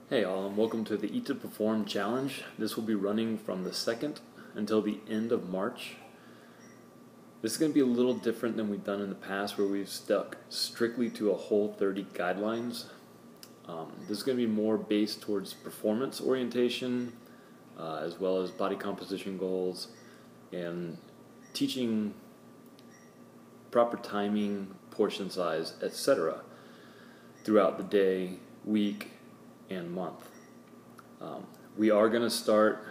Hey all, and welcome to the Eat to Perform Challenge. This will be running from the 2nd until the end of March. This is going to be a little different than we've done in the past where we've stuck strictly to a Whole30 guidelines. This is going to be more based towards performance orientation as well as body composition goals and teaching proper timing, portion size, etc. throughout the day, week, and month. We are going to start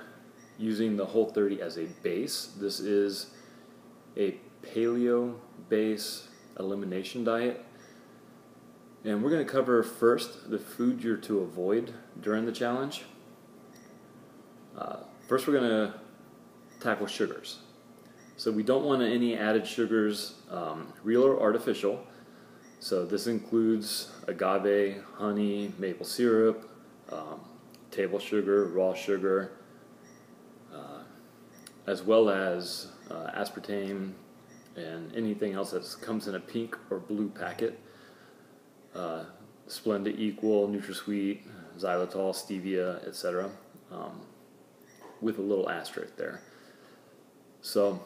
using the Whole30 as a base. This is a paleo base elimination diet, and we're going to cover first the food you're to avoid during the challenge. First we're going to tackle sugars. So we don't want any added sugars, real or artificial. So this includes agave, honey, maple syrup, table sugar, raw sugar, as well as aspartame and anything else that comes in a pink or blue packet. Splenda Equal, NutraSweet, xylitol, stevia, etc. With a little asterisk there. So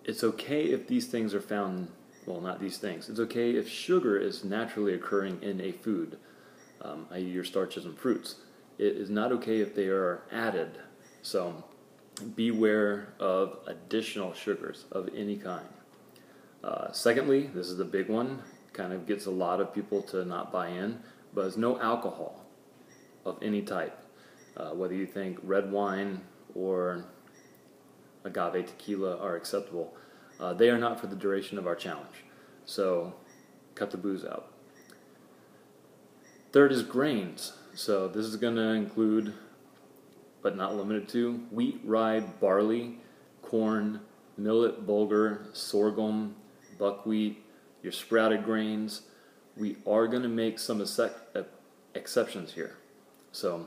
it's okay if these things are found, well, not these things. It's okay if sugar is naturally occurring in a food, i.e. your starches and fruits. It is not okay if they are added. So beware of additional sugars of any kind. Secondly, this is the big one, kind of gets a lot of people to not buy in, but it's no alcohol of any type. Whether you think red wine or agave tequila are acceptable, they are not for the duration of our challenge. So cut the booze out. Third is grains. So this is going to include, but not limited to, wheat, rye, barley, corn, millet, bulgur, sorghum, buckwheat, your sprouted grains. We are going to make some exceptions here. So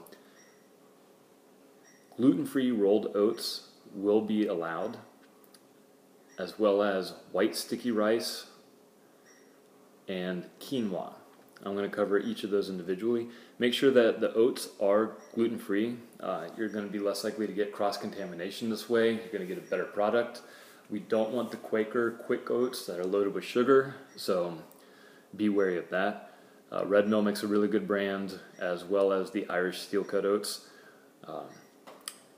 gluten-free rolled oats will be allowed, as well as white sticky rice and quinoa. I'm going to cover each of those individually. Make sure that the oats are gluten-free. You're going to be less likely to get cross-contamination this way. You're going to get a better product. We don't want the Quaker quick oats that are loaded with sugar, so be wary of that. Red Mill makes a really good brand, as well as the Irish steel-cut oats.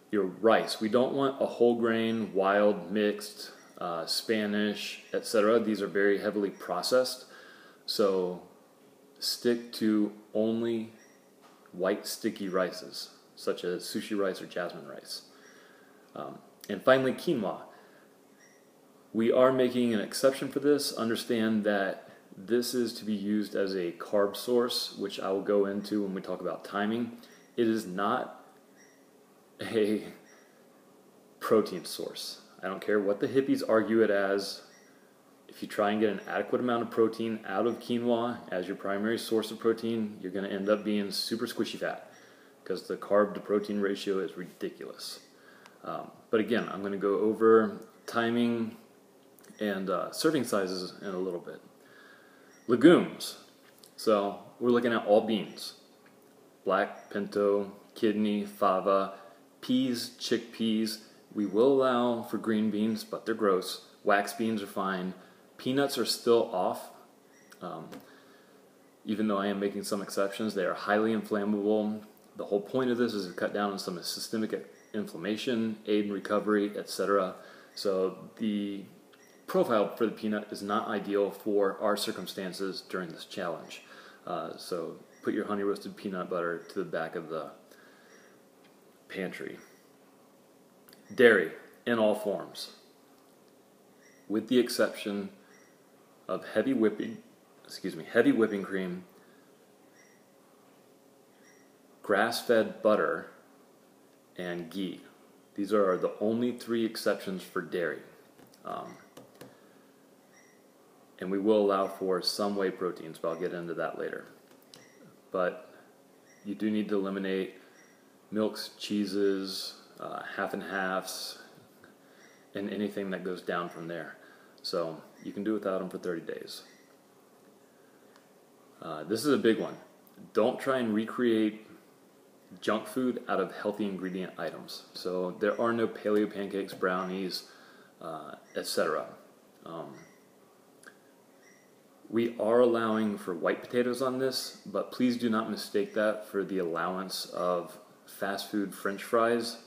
Your rice, we don't want a whole grain, wild, mixed, Spanish, etc. These are very heavily processed, so stick to only white sticky rices, such as sushi rice or jasmine rice. And finally, quinoa. We are making an exception for this. Understand that this is to be used as a carb source, which I will go into when we talk about timing. It is not a protein source. I don't care what the hippies argue it as. If you try and get an adequate amount of protein out of quinoa as your primary source of protein, you're going to end up being super squishy fat because the carb to protein ratio is ridiculous. But again, I'm going to go over timing and serving sizes in a little bit. Legumes. So we're looking at all beans. Black, pinto, kidney, fava, peas, chickpeas. We will allow for green beans, but they're gross. Wax beans are fine. Peanuts are still off. Even though I am making some exceptions, they are highly inflammable. The whole point of this is to cut down on some systemic inflammation, aid in recovery, etc. So the profile for the peanut is not ideal for our circumstances during this challenge. So put your honey roasted peanut butter to the back of the pantry. Dairy in all forms, with the exception of heavy whipping cream, grass-fed butter, and ghee. These are the only 3 exceptions for dairy. And we will allow for some whey proteins, but I'll get into that later. But you do need to eliminate milks, cheeses, half and halves, and anything that goes down from there. So you can do without them for 30 days. This is a big one. Don't try and recreate junk food out of healthy ingredient items. So there are no paleo pancakes, brownies, etc. We are allowing for white potatoes on this, but please do not mistake that for the allowance of fast food French fries.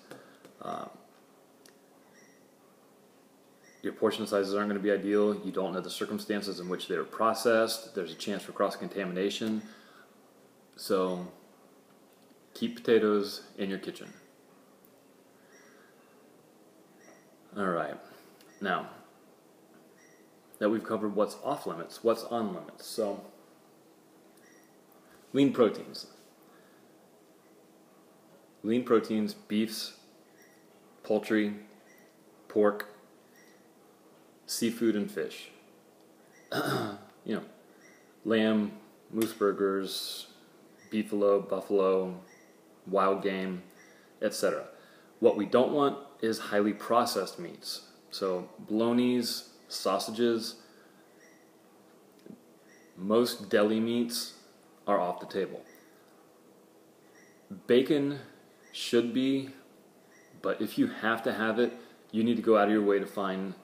Your portion sizes aren't going to be ideal. You don't know the circumstances in which they were processed. There's a chance for cross-contamination. So keep potatoes in your kitchen. All right. Now that we've covered what's off limits, what's on limits. So lean proteins. Lean proteins, beefs, poultry, pork, seafood and fish. Lamb, moose burgers, beefalo, buffalo, wild game, etc. What we don't want is highly processed meats. So bolognas, sausages, most deli meats are off the table. Bacon should be, but if you have to have it, you need to go out of your way to find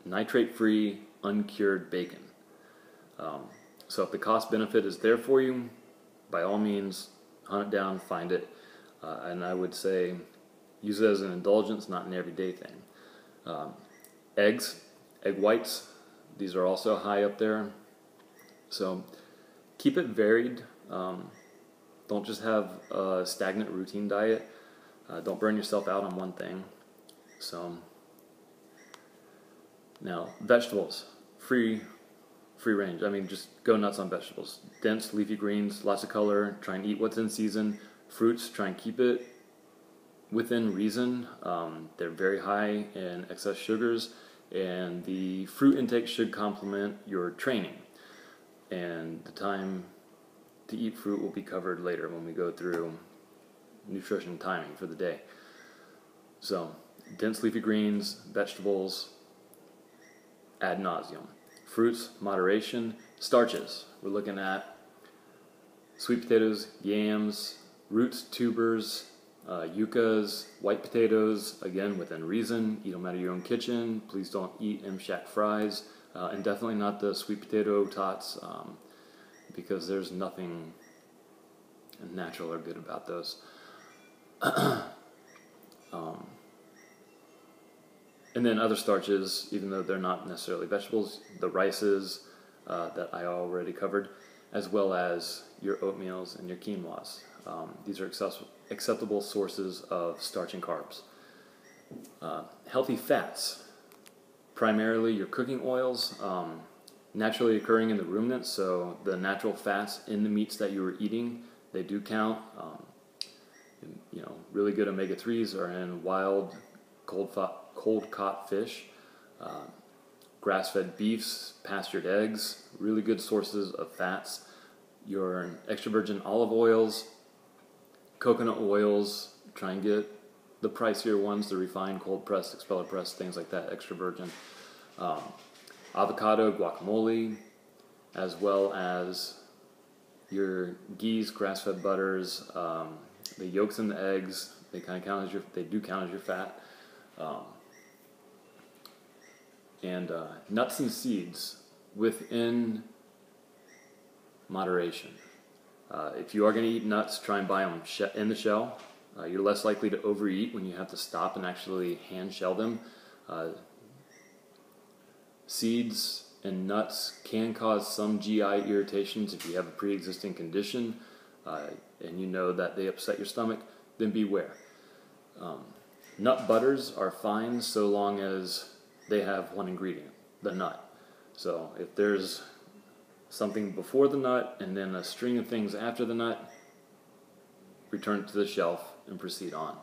nitrate-free, uncured bacon. So if the cost benefit is there for you, by all means, hunt it down, find it, and I would say use it as an indulgence, not an everyday thing. Eggs, egg whites, these are also high up there. So keep it varied. Don't just have a stagnant routine diet. Don't burn yourself out on one thing. So now, vegetables, free range. I mean, just go nuts on vegetables. Dense leafy greens, lots of color. Try and eat what's in season. Fruits, try and keep it within reason. They're very high in excess sugars, and the fruit intake should complement your training. And the time to eat fruit will be covered later when we go through nutrition timing for the day. So, dense leafy greens, vegetables, ad nauseum. Fruits, moderation. Starches, we're looking at sweet potatoes, yams, roots, tubers, yuccas, white potatoes, again within reason. Eat them out of your own kitchen. Please don't eat M-Shack fries, and definitely not the sweet potato tots, because there's nothing natural or good about those. And then other starches, even though they're not necessarily vegetables, the rices that I already covered, as well as your oatmeals and your quinoas. These are acceptable sources of starch and carbs. Healthy fats, primarily your cooking oils, naturally occurring in the ruminants, so the natural fats in the meats that you were eating, they do count. Really good omega-3s are in wild, cold-caught fish, grass-fed beefs, pastured eggs, really good sources of fats. Your extra virgin olive oils, coconut oils, try and get the pricier ones, the refined, cold-pressed, expeller-pressed, things like that, extra virgin. Avocado, guacamole, as well as your ghees, grass-fed butters, the yolks in the eggs, they kind of count as they do count as your fat. And nuts and seeds within moderation. If you are going to eat nuts, try and buy them in the shell. You're less likely to overeat when you have to stop and actually hand shell them. Seeds and nuts can cause some GI irritations if you have a pre-existing condition and you know that they upset your stomach, then beware. Nut butters are fine so long as they have one ingredient, the nut. So if there's something before the nut and then a string of things after the nut, return it to the shelf and proceed on.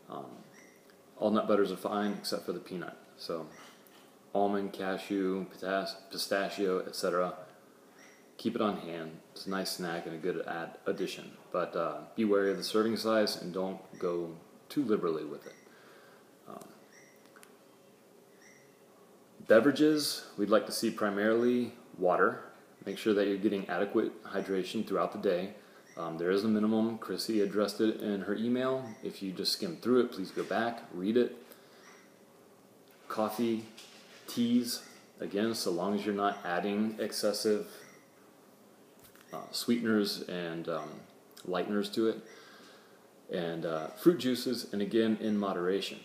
All nut butters are fine except for the peanut. So almond, cashew, pistachio, etc. Keep it on hand. It's a nice snack and a good addition. But be wary of the serving size and don't go too liberally with it. Beverages, we'd like to see primarily water. Make sure that you're getting adequate hydration throughout the day. There is a minimum. Chrissy addressed it in her email. If you just skim through it, please go back, read it. Coffee, teas, again, so long as you're not adding excessive sweeteners and lighteners to it. And fruit juices, and again, in moderation.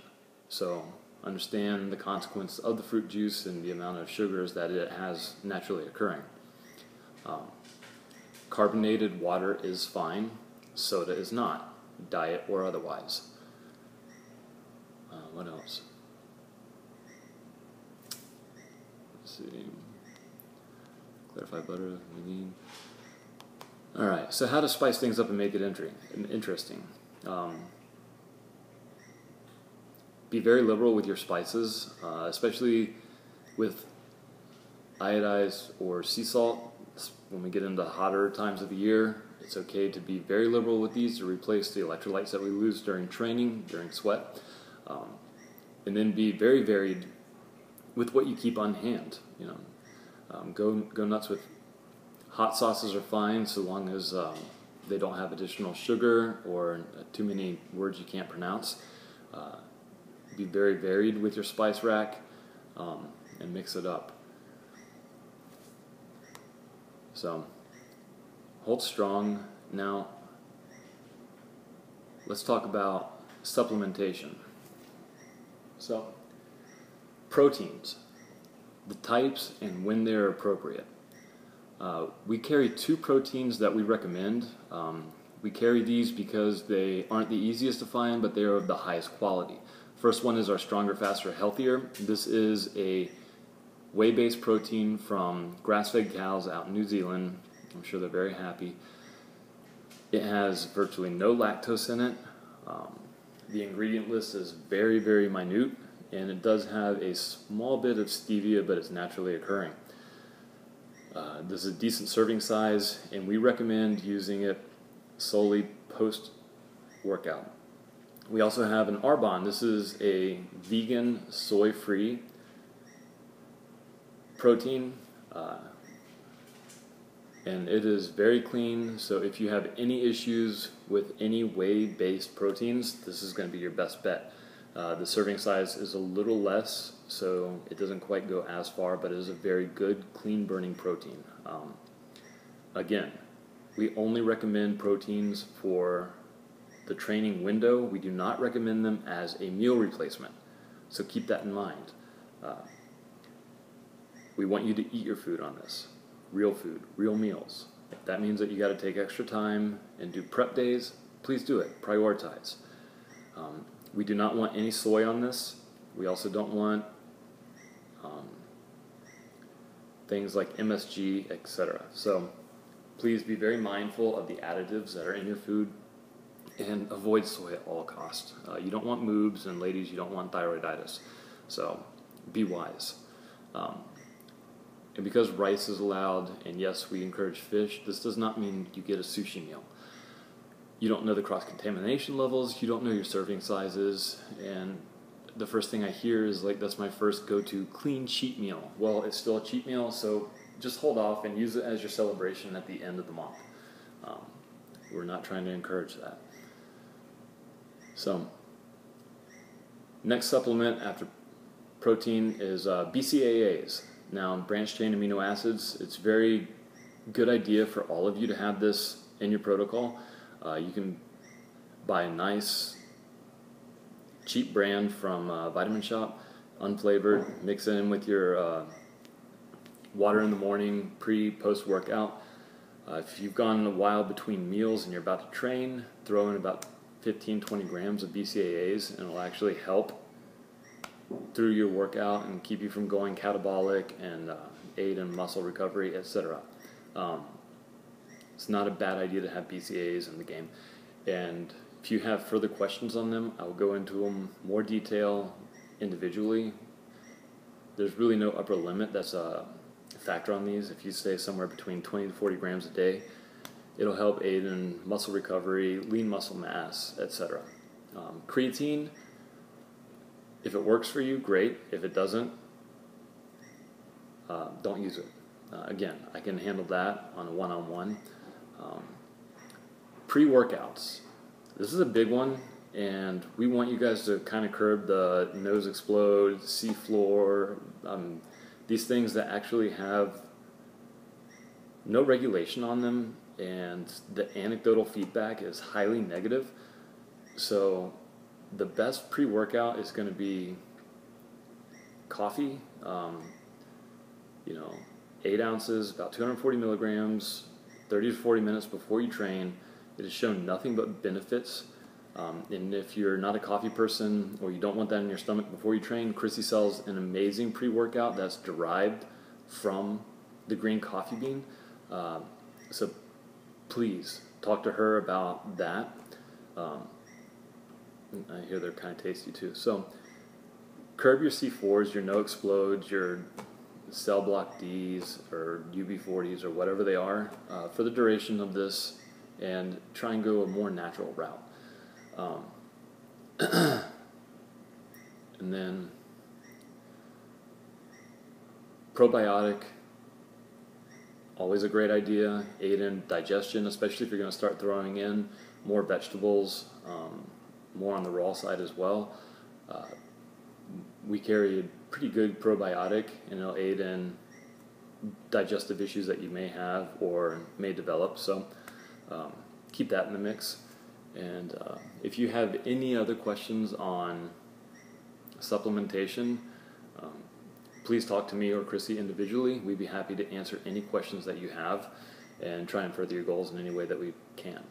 So understand the consequence of the fruit juice and the amount of sugars that it has naturally occurring. Carbonated water is fine, soda is not, diet or otherwise. What else? Let's see. Clarified butter, lean. Alright, so how to spice things up and make it interesting. Be very liberal with your spices, especially with iodized or sea salt. When we get into hotter times of the year, it's okay to be very liberal with these to replace the electrolytes that we lose during training, during sweat. And then be very varied with what you keep on hand. Go nuts with hot sauces are fine so long as they don't have additional sugar or too many words you can't pronounce. Be very varied with your spice rack and mix it up. So, hold strong. Now, let's talk about supplementation. So, proteins, the types and when they're appropriate. We carry 2 proteins that we recommend. We carry these because they aren't the easiest to find, but they are of the highest quality. First one is our Stronger, Faster, Healthier. This is a whey-based protein from grass-fed cows out in New Zealand. I'm sure they're very happy. It has virtually no lactose in it. The ingredient list is very, very minute, and it does have a small bit of stevia, but it's naturally occurring. This is a decent serving size, and we recommend using it solely post-workout. We also have an Arbonne. This is a vegan, soy-free protein, and it is very clean. So if you have any issues with any whey-based proteins, this is going to be your best bet. The serving size is a little less, so it doesn't quite go as far, but it is a very good, clean-burning protein. Again, we only recommend proteins for the training window. We do not recommend them as a meal replacement, so keep that in mind. We want you to eat your food on this. Real food, real meals. If that means that you got to take extra time and do prep days, please do it. Prioritize. We do not want any soy on this. We also don't want things like MSG, etc. So please be very mindful of the additives that are in your food and avoid soy at all costs. You don't want moobs, and ladies, you don't want thyroiditis. So be wise. And because rice is allowed, and yes, we encourage fish, this does not mean you get a sushi meal. You don't know the cross-contamination levels, you don't know your serving sizes, and the first thing I hear is like, that's my first go-to clean cheat meal. Well, it's still a cheat meal, so just hold off and use it as your celebration at the end of the month. We're not trying to encourage that. So, next supplement after protein is BCAAs. Now, branched-chain amino acids, it's a very good idea for all of you to have this in your protocol. You can buy a nice, cheap brand from Vitamin Shop, unflavored, mix it in with your water in the morning, post-workout. If you've gone a while between meals and you're about to train, throw in about 15-20 grams of BCAAs, and it'll actually help through your workout and keep you from going catabolic and aid in muscle recovery, etc. It's not a bad idea to have BCAAs in the game. And if you have further questions on them, I'll go into them more detail individually. There's really no upper limit that's a factor on these. If you stay somewhere between 20 to 40 grams a day, it'll help aid in muscle recovery, lean muscle mass, etc. Creatine, if it works for you, great. If it doesn't, don't use it. Again, I can handle that on a one-on-one. Pre-workouts. This is a big one, and we want you guys to kind of curb the nose explode, seafloor, these things that actually have no regulation on them, and the anecdotal feedback is highly negative. So the best pre-workout is going to be coffee, 8 ounces, about 240 milligrams, 30 to 40 minutes before you train. It has shown nothing but benefits. And if you're not a coffee person or you don't want that in your stomach before you train, Chrissy sells an amazing pre-workout that's derived from the green coffee bean. So please talk to her about that. I hear they're kind of tasty too. So curb your C4s, your no explodes, your cell block Ds or UB40s or whatever they are for the duration of this, and try and go a more natural route. And then probiotic, always a great idea. Aid in digestion, especially if you're going to start throwing in more vegetables, more on the raw side as well. We carry a pretty good probiotic, and it'll aid in digestive issues that you may have or may develop. So keep that in the mix. And if you have any other questions on supplementation, please talk to me or Chrissy individually. We'd be happy to answer any questions that you have and try and further your goals in any way that we can.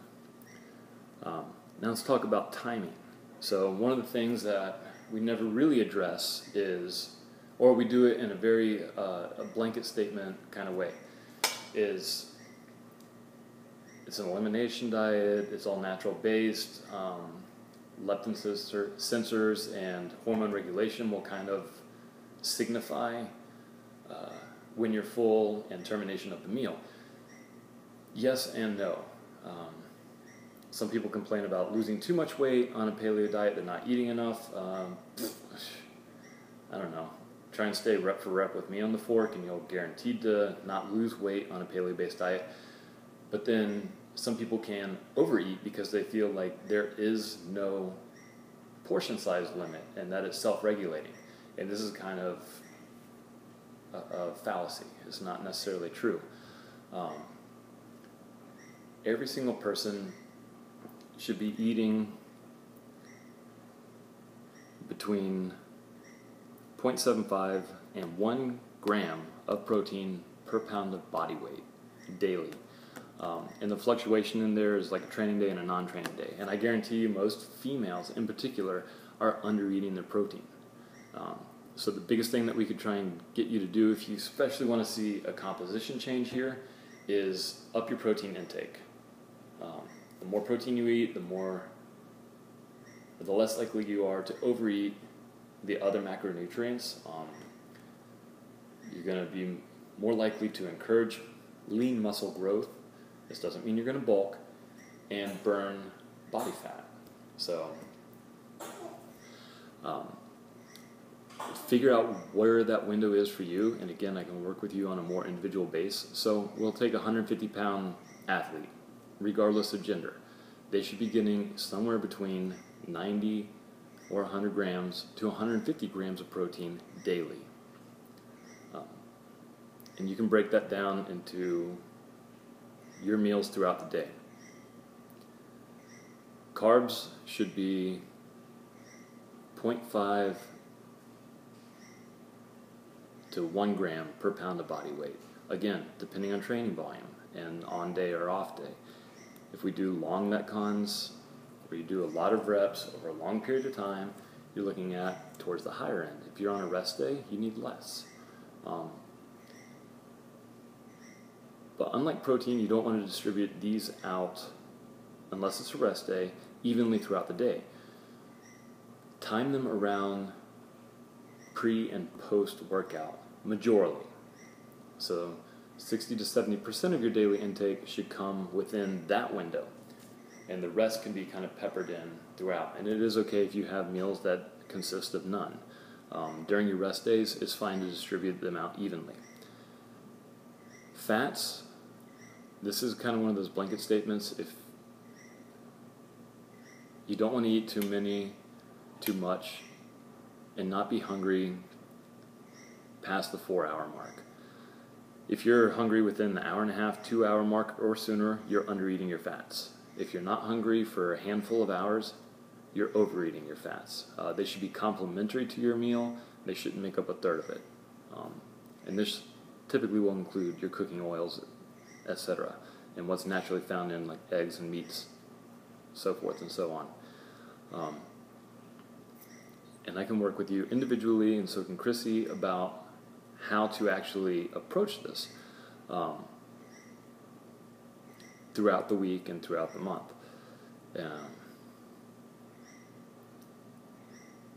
Now let's talk about timing. So one of the things that we never really address is, or we do it in a very a blanket statement kind of way, is it's an elimination diet, it's all natural based, leptin sensors and hormone regulation will kind of signify when you're full and termination of the meal. Yes and no. Some people complain about losing too much weight on a paleo diet, they're not eating enough. I don't know. Try and stay rep for rep with me on the fork and you'll guaranteed to not lose weight on a paleo-based diet. But then some people can overeat because they feel like there is no portion size limit and that it's self-regulating. And this is kind of a fallacy. It's not necessarily true. Every single person should be eating between 0.75 and 1 gram of protein per pound of body weight daily. And the fluctuation in there is like a training day and a non-training day. And I guarantee you most females in particular are under-eating their protein. So the biggest thing that we could try and get you to do if you especially want to see a composition change here is up your protein intake. The more protein you eat, the less likely you are to overeat the other macronutrients. You're going to be more likely to encourage lean muscle growth. This doesn't mean you're going to bulk and burn body fat. So figure out where that window is for you, and again, I can work with you on a more individual base. So we'll take a 150-pound athlete, regardless of gender. They should be getting somewhere between 90 or 100 grams to 150 grams of protein daily. And you can break that down into your meals throughout the day. Carbs should be 0.5 to 1 gram per pound of body weight. Again, depending on training volume and on day or off day. If we do long metcons, where you do a lot of reps over a long period of time, you're looking at towards the higher end. If you're on a rest day, you need less. But unlike protein, you don't want to distribute these out, unless it's a rest day, evenly throughout the day. Time them around pre and post workout, majorly. So 60 to 70% of your daily intake should come within that window, and the rest can be kind of peppered in throughout. And it is okay if you have meals that consist of none. During your rest days, it's fine to distribute them out evenly. Fats, this is kind of one of those blanket statements. If you don't want to eat too many, too much, and not be hungry past the 4-hour mark. If you're hungry within the 1.5 to 2-hour mark or sooner, you're under eating your fats. If you're not hungry for a handful of hours, you're overeating your fats. They should be complementary to your meal. They shouldn't make up a third of it. And this typically will include your cooking oils, etc., and what's naturally found in like eggs and meats, so forth and so on. And I can work with you individually, and so can Chrissy, about how to actually approach this throughout the week and throughout the month.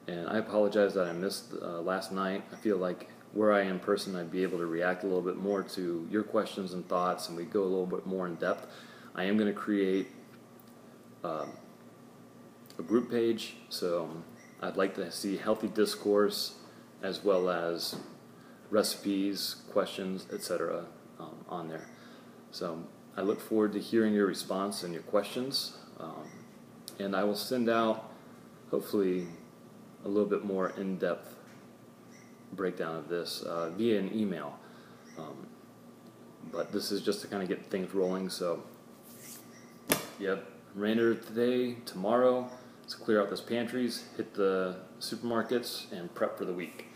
And I apologize that I missed last night. I feel like were I in person, I'd be able to react a little bit more to your questions and thoughts, and we'd go a little bit more in depth. I am going to create a group page, so I'd like to see healthy discourse as well as recipes, questions, etc. On there. So I look forward to hearing your response and your questions, and I will send out hopefully a little bit more in-depth breakdown of this via an email. But this is just to kind of get things rolling. So, yep, remainder today, tomorrow, let's clear out those pantries, hit the supermarkets, and prep for the week.